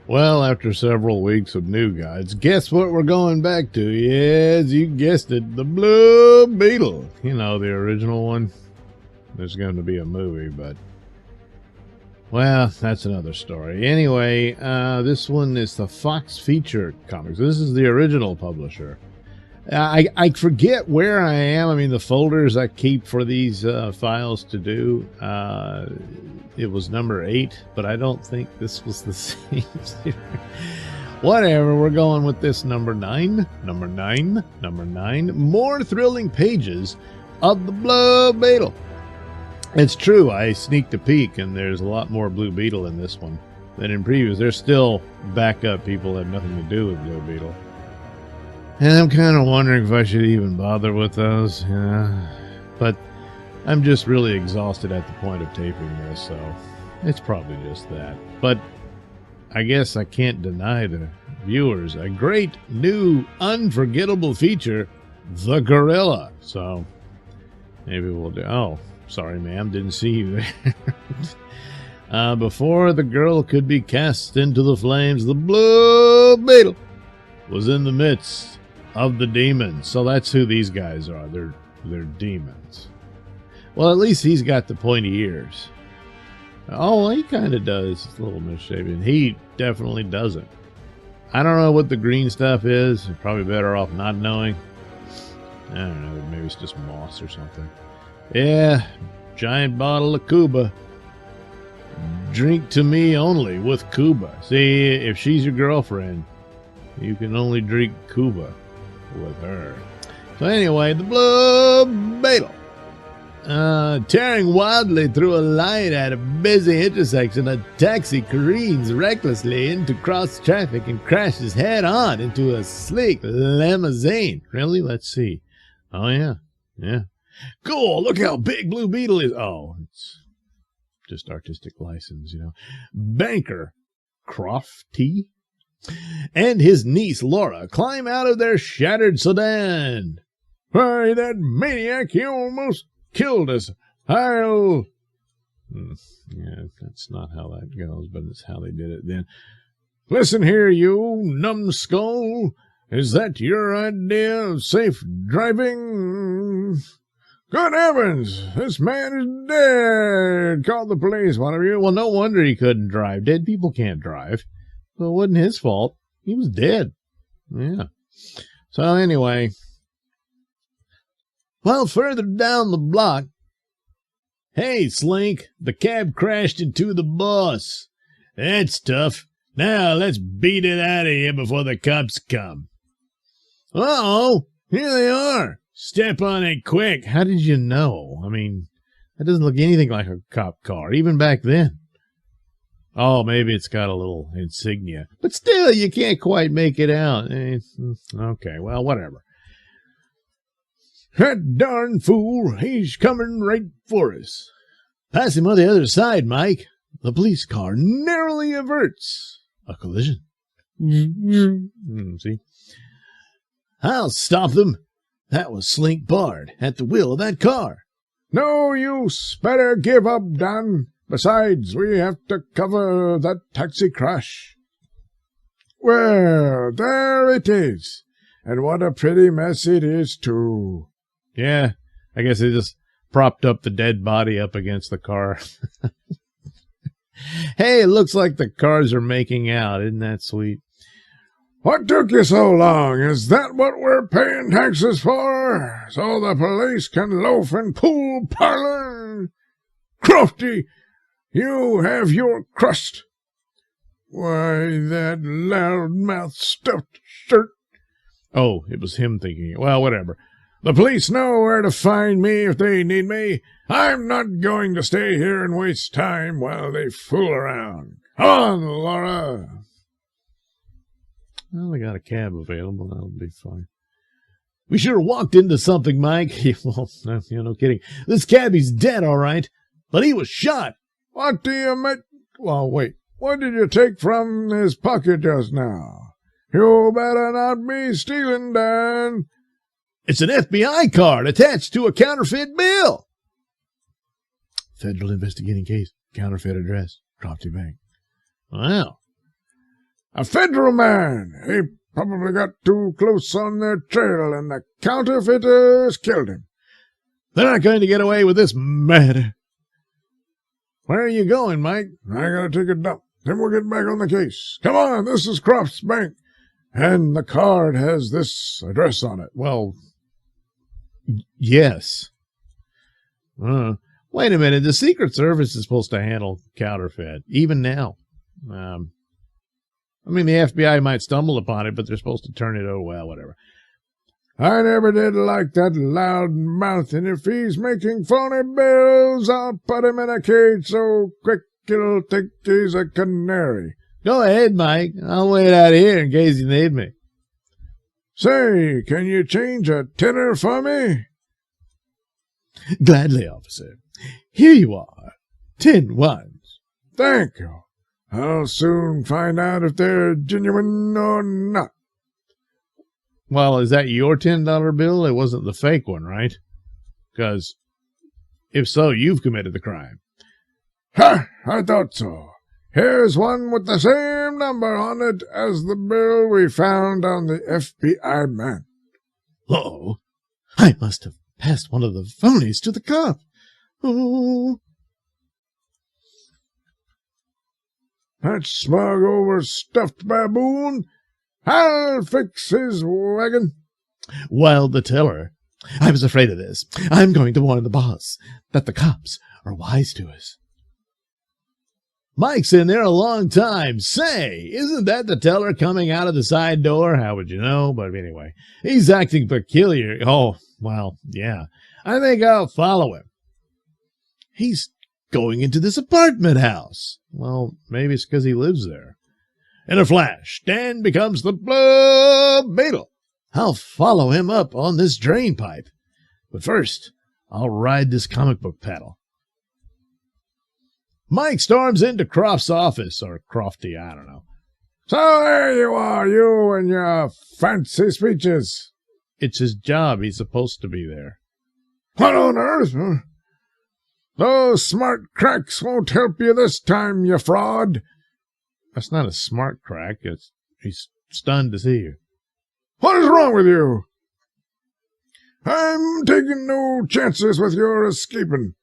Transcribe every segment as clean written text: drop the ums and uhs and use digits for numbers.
Well, after several weeks of new guides, guess what we're going back to? Yes, you guessed it, the Blue Beetle. You know, the original one. There's going to be a movie, but... well, that's another story. Anyway, this one is the Fox Feature Comics. This is the original publisher. I forget where I am. I mean, the folders I keep for these files to do, it was number 8, but I don't think this was the same series. Whatever, we're going with this number 9. Number 9. More thrilling pages of the Blue Beetle. It's true, I sneaked a peek, and there's a lot more Blue Beetle in this one than in previous. There's still backup people that have nothing to do with Blue Beetle. And I'm kind of wondering if I should even bother with those. Yeah. But I'm just really exhausted at the point of taping this, so it's probably just that. But I guess I can't deny the viewers a great new unforgettable feature, the gorilla. So maybe we'll do... oh, sorry, ma'am, didn't see you there. Before the girl could be cast into the flames, the Blue Beetle was in the midst of the demons. So that's who these guys are. They're demons. Well, at least he's got the pointy ears. Oh, well, he kind of does. It's a little misshapen. He definitely doesn't. I don't know what the green stuff is. You're probably better off not knowing. I don't know. Maybe it's just moss or something. Yeah, giant bottle of Cuba. Drink to me only with Cuba. See, if she's your girlfriend, you can only drink Cuba with her. So anyway, the Blue Beetle. Tearing wildly through a light at a busy intersection, a taxi careens recklessly into cross traffic and crashes head on into a sleek limousine. Really? Let's see. Oh, yeah. Yeah. Cool. Look how big Blue Beetle is. Oh, it's just artistic license, you know. Banker Crofty and his niece Laura climb out of their shattered sedan. Why, that maniac, he almost killed us. I'll... yeah, that's not how that goes, but it's how they did it then. Listen here, you numbskull. Is that your idea of safe driving? Good heavens, this man is dead. Call the police, one of you. Well, no wonder he couldn't drive. Dead people can't drive. Well, it wasn't his fault. He was dead. Yeah. So anyway, well, further down the block, hey, Slink, the cab crashed into the bus. That's tough. Now let's beat it out of here before the cops come. Uh-oh, here they are. Step on it quick. How did you know? I mean, that doesn't look anything like a cop car, even back then. Oh, maybe it's got a little insignia. But still, you can't quite make it out. Okay, well, whatever. That darn fool, he's coming right for us. Pass him on the other side, Mike. The police car narrowly averts a collision. See? I'll stop them. That was Slink Bard at the wheel of that car. No use. Better give up, Don. Besides, we have to cover that taxi crash. Well, there it is. And what a pretty mess it is, too. Yeah, I guess they just propped up the dead body up against the car. Hey, it looks like the cars are making out. Isn't that sweet? What took you so long? Is that what we're paying taxes for? So the police can loaf in pool parlor? Crofty, you have your crust. Why, that loudmouth stuffed shirt. Oh, it was him thinking it. Well, whatever. The police know where to find me if they need me. I'm not going to stay here and waste time while they fool around. Come on, Laura. Well, they got a cab available. That'll be fine. We sure walked into something, Mike. Well, no kidding. This cabbie's dead, all right, but he was shot. What do you mean? Well, wait. What did you take from his pocket just now? You better not be stealing, Dan. It's an FBI card attached to a counterfeit bill. Federal investigating case. Counterfeit address. Crofty Bank. Wow. A federal man. He probably got too close on their trail, and the counterfeiters killed him. They're not going to get away with this murder. Where are you going, Mike? I gotta take a dump. Then we'll get back on the case. Come on, this is Croft's bank. And the card has this address on it. Well, yes. Wait a minute. The Secret Service is supposed to handle counterfeit, even now. I mean, the FBI might stumble upon it, but they're supposed to turn it over. Well, whatever. I never did like that loud mouth, and if he's making phony bills, I'll put him in a cage so quick it'll think he's a canary. Go ahead, Mike. I'll wait out here in case you need me. Say, can you change a tenner for me? Gladly, officer. Here you are. 10 ones. Thank you. I'll soon find out if they're genuine or not. Well, is that your $10 bill? It wasn't the fake one, right? Because if so, you've committed the crime. Ha! I thought so. Here's one with the same number on it as the bill we found on the FBI man. Uh-oh. I must have passed one of the phonies to the cop. Oh. That smug, overstuffed baboon. I'll fix his wagon. Well, the teller. I was afraid of this. I'm going to warn the boss that the cops are wise to us. Mike's in there a long time. Say, isn't that the teller coming out of the side door? How would you know? But anyway, he's acting peculiar. Oh, well, yeah. I think I'll follow him. He's going into this apartment house. Well, maybe it's because he lives there. In a flash, Dan becomes the Blue Beetle. I'll follow him up on this drain pipe. But first, I'll ride this comic book paddle. Mike storms into Croft's office, or Crofty, I don't know. So there you are, you and your fancy speeches. It's his job. He's supposed to be there. What on earth? Huh? Those smart cracks won't help you this time, you fraud. That's not a smart crack. He's stunned to see you. What is wrong with you? I'm taking no chances with your escaping.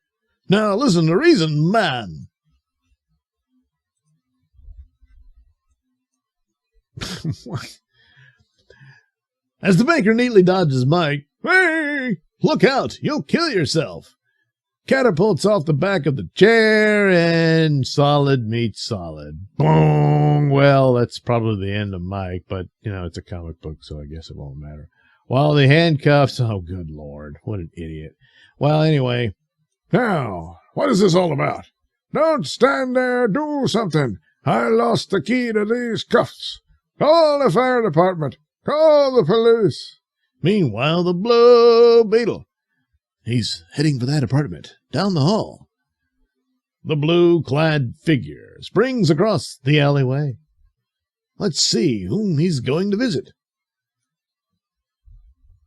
Now listen to reason, man. What? As the banker neatly dodges Mike, hey, look out, you'll kill yourself. Catapults off the back of the chair, and solid meets solid. Boom! Well, that's probably the end of Mike, but, it's a comic book, so I guess it won't matter. While the handcuffs, oh, good Lord, what an idiot. Well, anyway. Now, what is this all about? Don't stand there, do something. I lost the key to these cuffs. Call the fire department. Call the police. Meanwhile, the Blue Beetle. He's heading for that apartment, down the hall. The blue-clad figure springs across the alleyway. Let's see whom he's going to visit.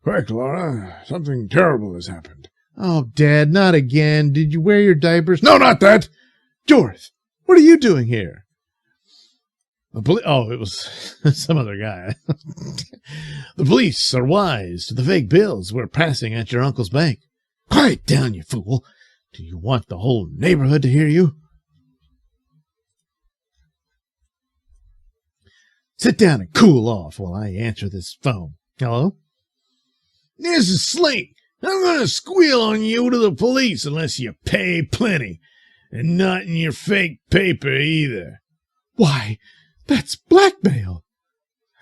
Quick, Laura. Something terrible has happened. Oh, Dad, not again. Did you wear your diapers? No, not that. George, what are you doing here? It was some other guy. The police are wise to the fake bills we're passing at your uncle's bank. Quiet down, you fool. Do you want the whole neighborhood to hear you? Sit down and cool off while I answer this phone. Hello? This is Slink. I'm going to squeal on you to the police unless you pay plenty. And not in your fake paper either. Why, that's blackmail.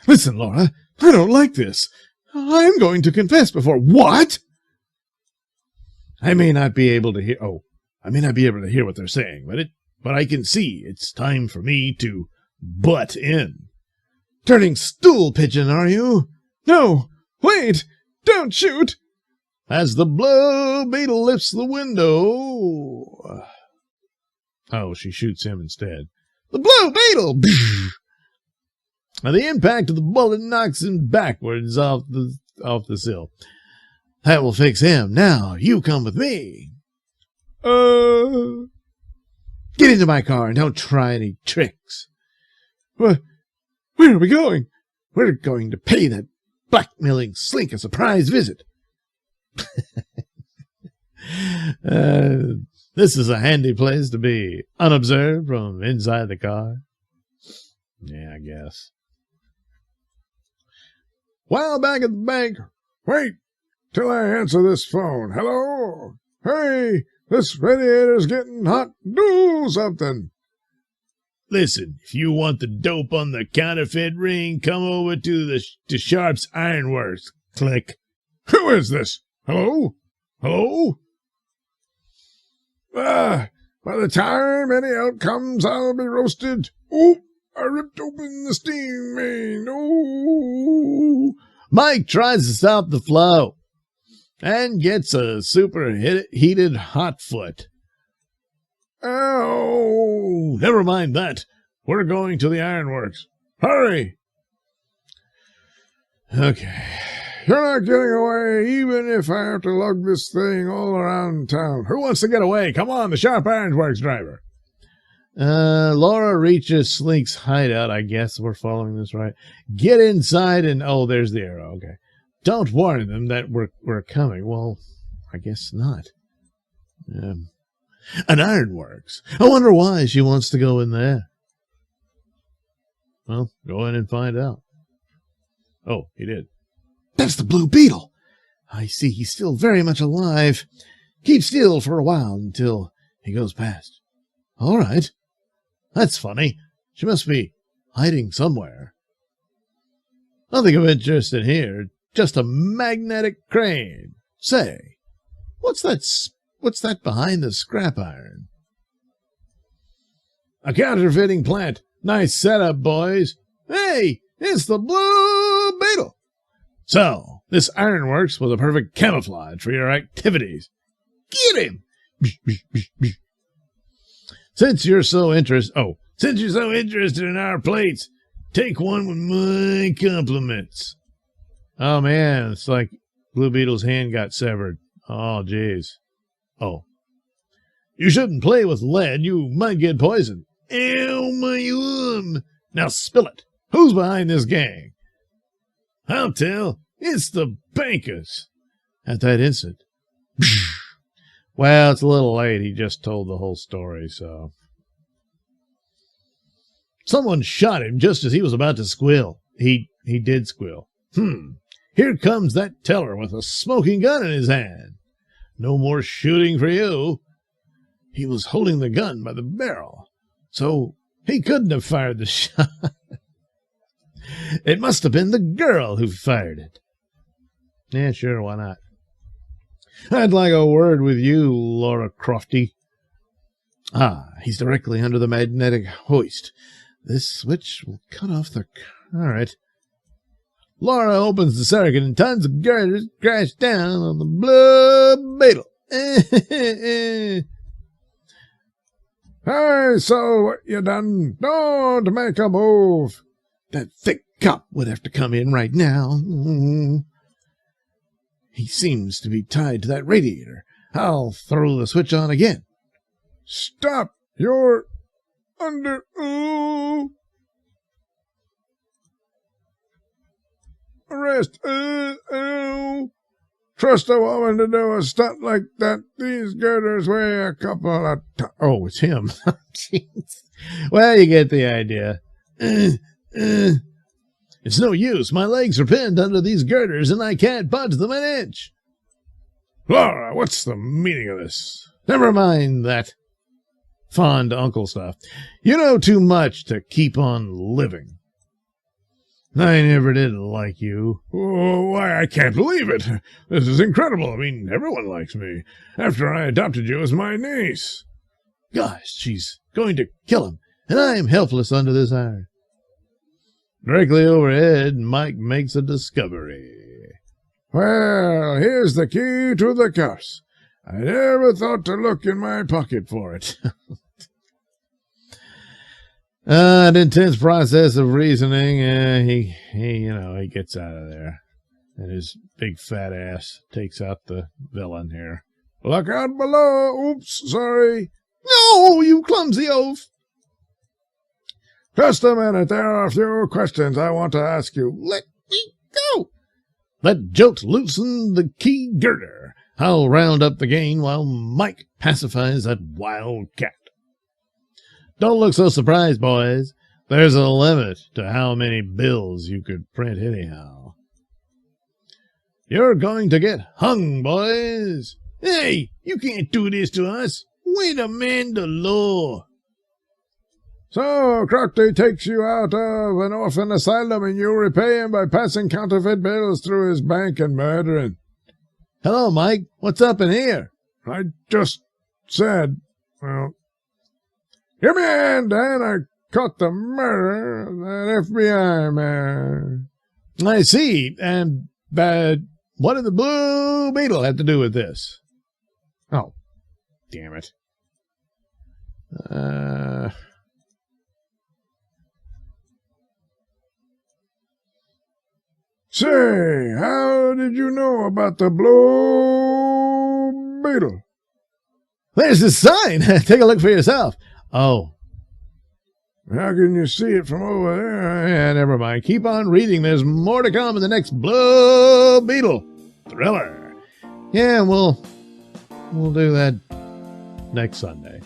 Listen, Laura, I don't like this. I'm going to confess before... What? I may not be able to hear what they're saying, but I can see it's time for me to butt in. Turning stool pigeon, are you? No, wait, don't shoot. As the Blue Beetle lifts the window. Oh, she shoots him instead. The Blue Beetle! Now, the impact of the bullet knocks him backwards off the sill. That will fix him. Now, you come with me. Get into my car and don't try any tricks. Where are we going? We're going to pay that blackmailing slink a surprise visit. This is a handy place to be unobserved from inside the car. Yeah, I guess. While back at the bank, wait till I answer this phone. Hello? Hey, this radiator's getting hot. Do something. Listen, if you want the dope on the counterfeit ring, come over to Sharp's Ironworks. Click. Who is this? Hello? Hello? By the time any out comes, I'll be roasted. Oh, I ripped open the steam main. Oh. Mike tries to stop the flow and gets a superheated hot foot. Ow! Never mind that. We're going to the ironworks. Hurry! Okay. You're not getting away, even if I have to lug this thing all around town. Who wants to get away? Come on, the Sharp Ironworks driver. Laura reaches Slink's hideout. I guess we're following this right. Get inside and... Oh, there's the arrow. Okay. Don't warn them that we're coming. Well, I guess not. An ironworks. I wonder why she wants to go in there. Well, go in and find out. Oh, he did. That's the Blue Beetle. I see he's still very much alive. Keep still for a while until he goes past. All right. That's funny. She must be hiding somewhere. Nothing of interest in here. Just a magnetic crane. Say, what's that behind the scrap iron? A counterfeiting plant. Nice setup, boys. Hey, it's the Blue Beetle. So, this ironworks was a perfect camouflage for your activities. Get him! Since you're so interested in our plates, take one with my compliments. Oh man, it's like Blue Beetle's hand got severed. Oh jeez. Oh. You shouldn't play with lead, you might get poisoned. Ow, my arm. Now spill it. Who's behind this gang? I'll tell. It's the bankers. At that instant. Well, it's a little late. He just told the whole story, so. Someone shot him just as he was about to squeal. He did squeal. Here comes that teller with a smoking gun in his hand. No more shooting for you. He was holding the gun by the barrel, so he couldn't have fired the shot. It must have been the girl who fired it. Yeah, sure, why not? I'd like a word with you, Laura Crofty. Ah, he's directly under the magnetic hoist. This switch will cut off the current. Laura opens the circuit and tons of girders crash down on the Blue Beetle. Hey, so what you done? Don't make a move. That thick cop would have to come in right now. He seems to be tied to that radiator. I'll throw the switch on again. Stop! You're under... Arrest! Trust a woman to do a stunt like that. These girders weigh a couple of tons. Oh, it's him. Jeez. Well, you get the idea. It's no use. My legs are pinned under these girders, and I can't budge them an inch. Laura, what's the meaning of this? Never mind that fond uncle stuff. You know too much to keep on living. I never did like you. Oh, why, I can't believe it. This is incredible. I mean, everyone likes me. After I adopted you as my niece. Gosh, she's going to kill him, and I'm helpless under this iron. Directly overhead, Mike makes a discovery. Well, here's the key to the cuffs. I never thought to look in my pocket for it. An intense process of reasoning. He gets out of there. And his big fat ass takes out the villain here. Look out below. Oops, sorry. No, you clumsy oaf. Just a minute, there are a few questions I want to ask you. Let me go. Let Jolt loosen the key girder. I'll round up the gang while Mike pacifies that wild cat. Don't look so surprised, boys. There's a limit to how many bills you could print anyhow. You're going to get hung, boys. Hey, you can't do this to us. We're the men the law. So, Crocty takes you out of an orphan asylum and you repay him by passing counterfeit bills through his bank and murdering. Hello, Mike. What's up in here? I just said, well, give me a hand, Dan. I caught the murderer of that FBI man. I see. And, what did the Blue Beetle have to do with this? Oh, damn it. Say, how did you know about the Blue Beetle? There's the sign. Take a look for yourself. Oh. How can you see it from over there? Yeah, never mind. Keep on reading. There's more to come in the next Blue Beetle thriller. Yeah, we'll do that next Sunday.